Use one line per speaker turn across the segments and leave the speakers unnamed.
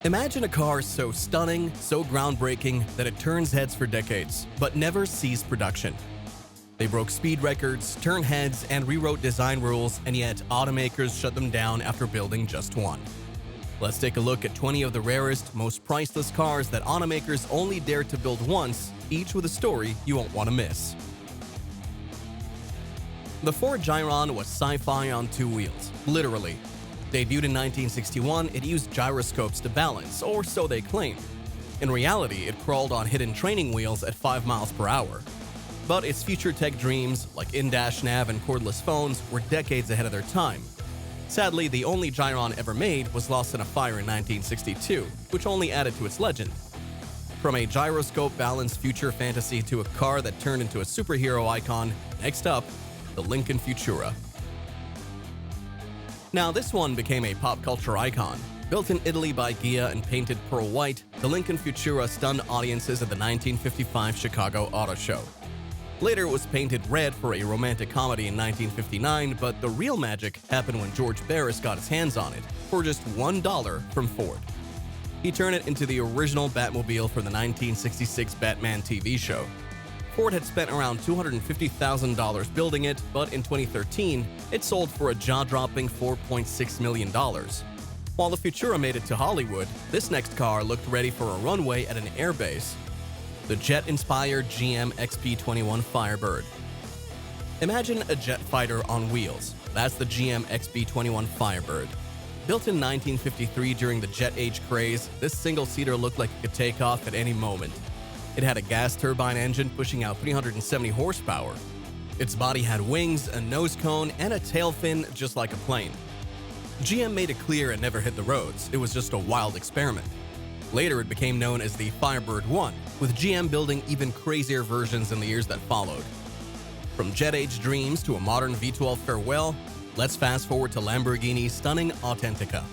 Imagine a car so stunning, so groundbreaking that it turns heads for decades, but never sees production. They broke speed records, turned heads, and rewrote design rules, and yet automakers shut them down after building just one. Let's take a look at 20 of the rarest, most priceless cars that automakers only dared to build once, each with a story you won't want to miss. The Ford Gyron was sci-fi on two wheels, literally. Debuted in 1961, it used gyroscopes to balance, or so they claim. In reality, it crawled on hidden training wheels at 5 miles per hour. But its future tech dreams, like in-dash nav and cordless phones, were decades ahead of their time. Sadly, the only Gyron ever made was lost in a fire in 1962, which only added to its legend. From a gyroscope-balanced future fantasy to a car that turned into a superhero icon, next up, the Lincoln Futura. Now, this one became a pop culture icon. Built in Italy by Ghia and painted pearl white, the Lincoln Futura stunned audiences at the 1955 Chicago Auto Show. Later, it was painted red for a romantic comedy in 1959, but the real magic happened when George Barris got his hands on it, for just $1 from Ford. He turned it into the original Batmobile for the 1966 Batman TV show. Ford had spent around $250,000 building it, but in 2013, it sold for a jaw-dropping $4.6 million. While the Futura made it to Hollywood, this next car looked ready for a runway at an airbase. The jet-inspired GM XB21 Firebird. Imagine a jet fighter on wheels. That's the GM XB21 Firebird. Built in 1953 during the jet age craze, this single-seater looked like it could take off at any moment. It had a gas turbine engine pushing out 370 horsepower. Its body had wings, a nose cone, and a tail fin just like a plane. GM made it clear it never hit the roads, it was just a wild experiment. Later, it became known as the Firebird 1, with GM building even crazier versions in the years that followed. From jet-age dreams to a modern V12 farewell, let's fast forward to Lamborghini's stunning Authentica.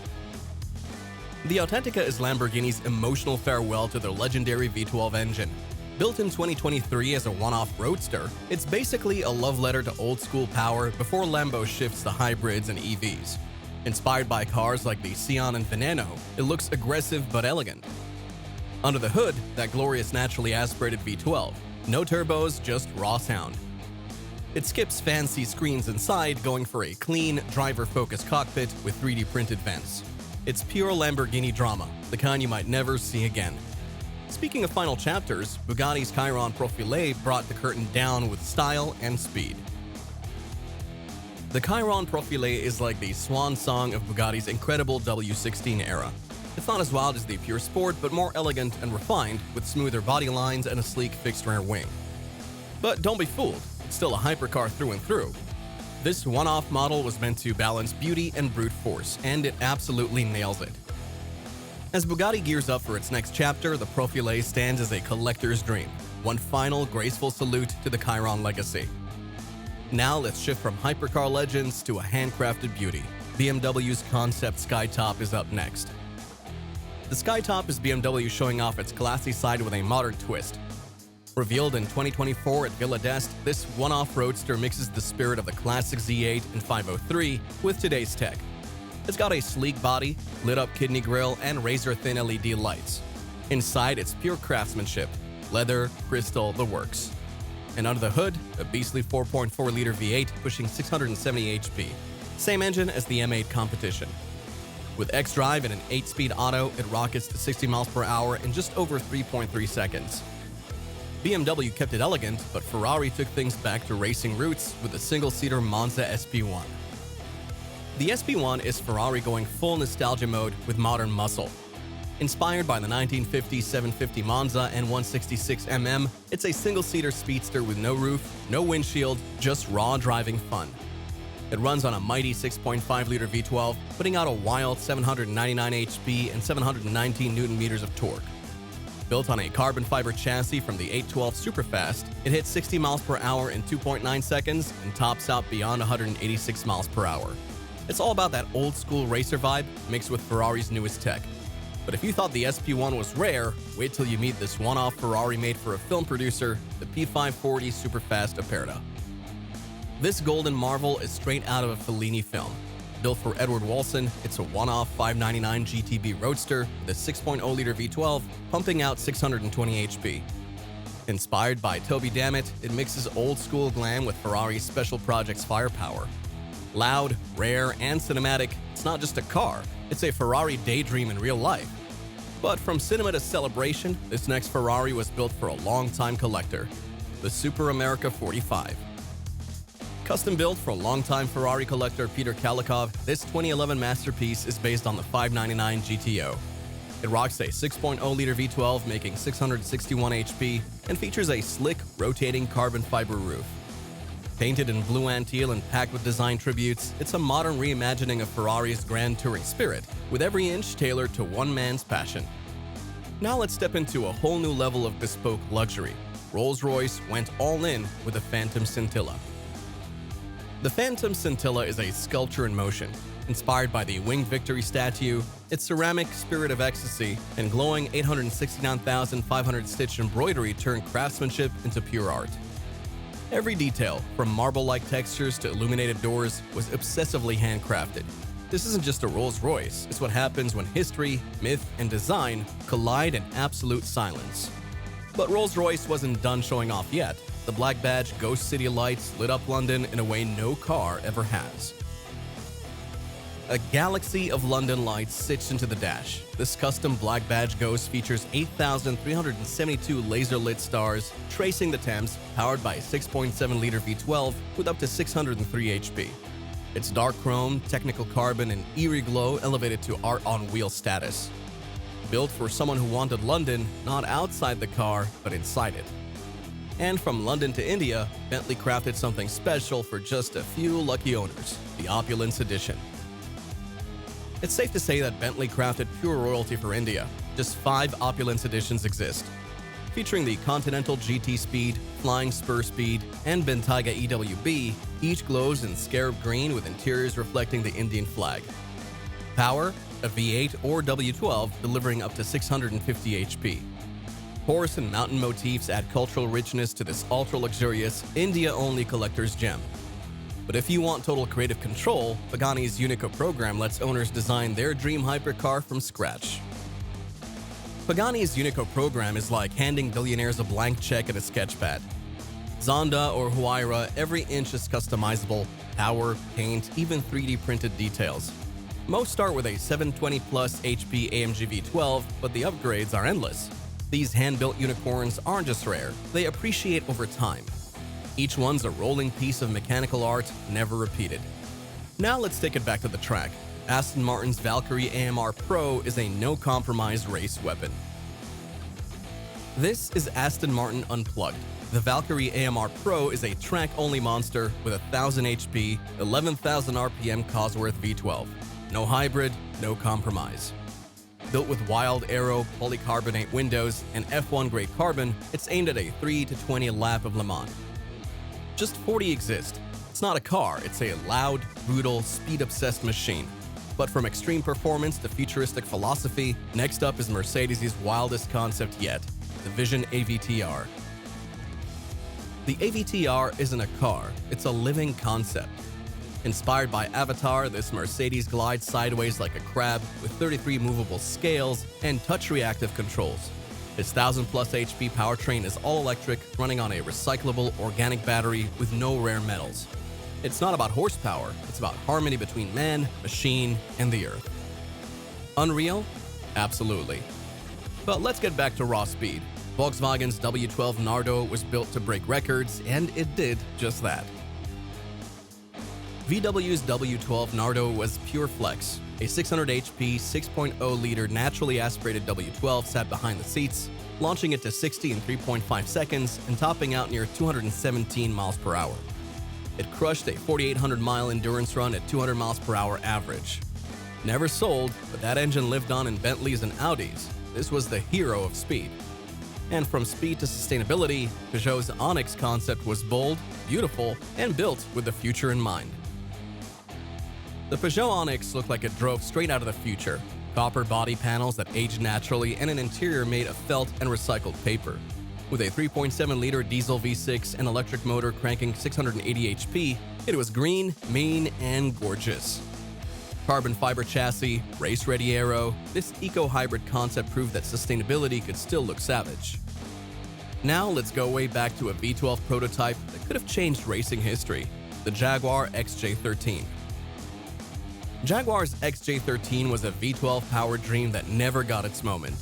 The Authentica is Lamborghini's emotional farewell to their legendary V12 engine. Built in 2023 as a one-off roadster, it's basically a love letter to old-school power before Lambo shifts to hybrids and EVs. Inspired by cars like the Scion and Veneno, it looks aggressive but elegant. Under the hood, that glorious naturally aspirated V12. No turbos, just raw sound. It skips fancy screens inside, going for a clean, driver-focused cockpit with 3D printed vents. It's pure Lamborghini drama, the kind you might never see again. Speaking of final chapters, Bugatti's Chiron Profile brought the curtain down with style and speed. The Chiron Profile is like the swan song of Bugatti's incredible W16 era. It's not as wild as the Pure Sport, but more elegant and refined, with smoother body lines and a sleek fixed-rear wing. But don't be fooled, it's still a hypercar through and through. This one-off model was meant to balance beauty and brute force, and it absolutely nails it. As Bugatti gears up for its next chapter, the Profile stands as a collector's dream, one final graceful salute to the Chiron legacy. Now let's shift from hypercar legends to a handcrafted beauty. BMW's concept Skytop is up next. The Skytop is BMW showing off its classy side with a modern twist. Revealed in 2024 at Villa d'Este, this one-off roadster mixes the spirit of the classic Z8 and 503 with today's tech. It's got a sleek body, lit-up kidney grille, and razor-thin LED lights. Inside, it's pure craftsmanship. Leather, crystal, the works. And under the hood, a beastly 4.4-liter V8 pushing 670 HP. Same engine as the M8 competition. With xDrive and an 8-speed auto, it rockets to 60 miles per hour in just over 3.3 seconds. BMW kept it elegant, but Ferrari took things back to racing roots with the single-seater Monza SP1. The SP1 is Ferrari going full nostalgia mode with modern muscle. Inspired by the 1950 750 Monza and 166mm, it's a single-seater speedster with no roof, no windshield, just raw driving fun. It runs on a mighty 6.5-liter V12, putting out a wild 799 HP and 719 Nm of torque. Built on a carbon fiber chassis from the 812 Superfast, it hits 60 miles per hour in 2.9 seconds and tops out beyond 186 miles per hour. It's all about that old-school racer vibe mixed with Ferrari's newest tech. But if you thought the SP1 was rare, wait till you meet this one-off Ferrari made for a film producer, the P540 Superfast Aperta. This golden marvel is straight out of a Fellini film. Built for Edward Walson, it's a one-off 599 GTB Roadster with a 6.0-liter V12 pumping out 620 HP. Inspired by Toby Dammit, it mixes old-school glam with Ferrari's Special Projects firepower. Loud, rare, and cinematic, it's not just a car, it's a Ferrari daydream in real life. But from cinema to celebration, this next Ferrari was built for a long-time collector, the Super America 45. Custom built for longtime Ferrari collector Peter Kalikov, this 2011 masterpiece is based on the 599 GTO. It rocks a 6.0-liter V12 making 661 HP and features a slick, rotating carbon fiber roof. Painted in blue and teal and packed with design tributes, it's a modern reimagining of Ferrari's grand touring spirit, with every inch tailored to one man's passion. Now let's step into a whole new level of bespoke luxury. Rolls-Royce went all in with the Phantom Scintilla. The Phantom Scintilla is a sculpture in motion. Inspired by the Winged Victory statue, its ceramic spirit of ecstasy and glowing 869,500 stitch embroidery turned craftsmanship into pure art. Every detail, from marble-like textures to illuminated doors, was obsessively handcrafted. This isn't just a Rolls-Royce, it's what happens when history, myth, and design collide in absolute silence. But Rolls-Royce wasn't done showing off yet. The Black Badge Ghost City lights lit up London in a way no car ever has. A galaxy of London lights sits into the dash. This custom Black Badge Ghost features 8,372 laser-lit stars tracing the Thames, powered by a 6.7-liter V12 with up to 603 HP. Its dark chrome, technical carbon, and eerie glow elevated to art on wheel status. Built for someone who wanted London, not outside the car, but inside it. And from London to India, Bentley crafted something special for just a few lucky owners, the Opulence Edition. It's safe to say that Bentley crafted pure royalty for India. Just 5 Opulence Editions exist. Featuring the Continental GT Speed, Flying Spur Speed, and Bentayga EWB, each glows in scarab green with interiors reflecting the Indian flag. Power, a V8 or W12 delivering up to 650 HP. Horse and mountain motifs add cultural richness to this ultra-luxurious, India-only collector's gem. But if you want total creative control, Pagani's Unico program lets owners design their dream hypercar from scratch. Pagani's Unico program is like handing billionaires a blank check and a sketchpad. Zonda or Huayra, every inch is customizable, power, paint, even 3D printed details. Most start with a 720 plus HP AMG V12, but the upgrades are endless. These hand-built unicorns aren't just rare, they appreciate over time. Each one's a rolling piece of mechanical art, never repeated. Now let's take it back to the track. Aston Martin's Valkyrie AMR Pro is a no-compromise race weapon. This is Aston Martin Unplugged. The Valkyrie AMR Pro is a track-only monster with 1,000 HP, 11,000 RPM Cosworth V12. No hybrid, no compromise. Built with wild aero, polycarbonate windows, and F1-grade carbon, it's aimed at a 3 to 20 lap of Le Mans. Just 40 exist. It's not a car, it's a loud, brutal, speed-obsessed machine. But from extreme performance to futuristic philosophy, next up is Mercedes' wildest concept yet, the Vision AVTR. The AVTR isn't a car, it's a living concept. Inspired by Avatar, this Mercedes glides sideways like a crab with 33 movable scales and touch-reactive controls. Its 1,000-plus HP powertrain is all-electric, running on a recyclable organic battery with no rare metals. It's not about horsepower, it's about harmony between man, machine, and the earth. Unreal? Absolutely. But let's get back to raw speed. Volkswagen's W12 Nardo was built to break records, and it did just that. VW's W12 Nardo was pure flex. A 600 HP, 6.0-liter naturally aspirated W12 sat behind the seats, launching it to 60 in 3.5 seconds and topping out near 217 miles per hour. It crushed a 4,800-mile endurance run at 200 miles per hour average. Never sold, but that engine lived on in Bentleys and Audis. This was the hero of speed. And from speed to sustainability, Peugeot's Onyx concept was bold, beautiful, and built with the future in mind. The Peugeot Onyx looked like it drove straight out of the future. Copper body panels that aged naturally and an interior made of felt and recycled paper. With a 3.7-liter diesel V6 and electric motor cranking 680 HP, it was green, mean, and gorgeous. Carbon fiber chassis, race-ready aero, this eco-hybrid concept proved that sustainability could still look savage. Now let's go way back to a V12 prototype that could have changed racing history, the Jaguar XJ13. Jaguar's XJ13 was a V12-powered dream that never got its moment.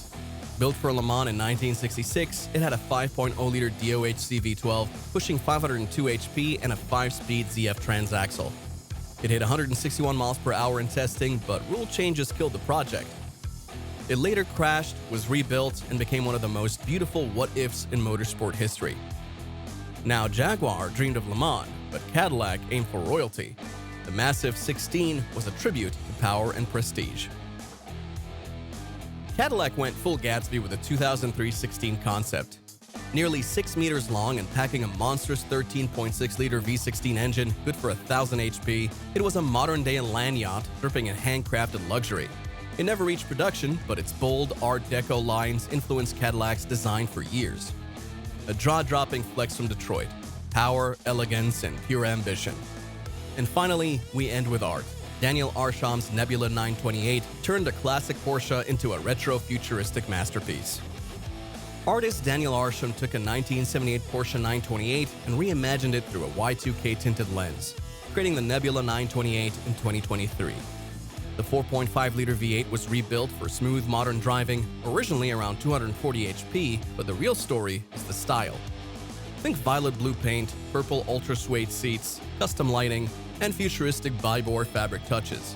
Built for Le Mans in 1966, it had a 5.0-liter DOHC V12 pushing 502 HP and a 5-speed ZF transaxle. It hit 161 miles per hour in testing, but rule changes killed the project. It later crashed, was rebuilt, and became one of the most beautiful what-ifs in motorsport history. Now, Jaguar dreamed of Le Mans, but Cadillac aimed for royalty. The massive 16 was a tribute to power and prestige. Cadillac went full Gatsby with the 2003 16 concept. Nearly 6 meters long and packing a monstrous 13.6-liter V16 engine good for 1,000 HP, it was a modern-day land yacht dripping in handcrafted luxury. It never reached production, but its bold Art Deco lines influenced Cadillac's design for years. A jaw-dropping flex from Detroit. Power, elegance, and pure ambition. And finally, we end with art. Daniel Arsham's Nebula 928 turned a classic Porsche into a retro-futuristic masterpiece. Artist Daniel Arsham took a 1978 Porsche 928 and reimagined it through a Y2K tinted lens, creating the Nebula 928 in 2023. The 4.5-liter V8 was rebuilt for smooth modern driving, originally around 240 HP, but the real story is the style. Think violet blue paint, purple ultra-suede seats, custom lighting, and futuristic bi-bore fabric touches.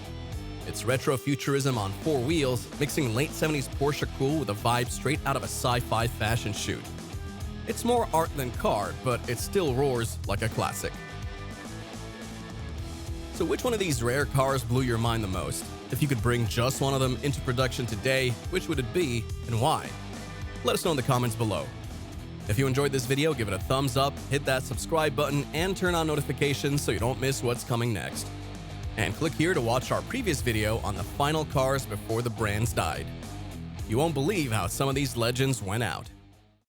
It's retro-futurism on 4 wheels, mixing late 70s Porsche cool with a vibe straight out of a sci-fi fashion shoot. It's more art than car, but it still roars like a classic. So which one of these rare cars blew your mind the most? If you could bring just one of them into production today, which would it be and why? Let us know in the comments below. If you enjoyed this video, give it a thumbs up, hit that subscribe button, and turn on notifications so you don't miss what's coming next. And click here to watch our previous video on the final cars before the brands died. You won't believe how some of these legends went out.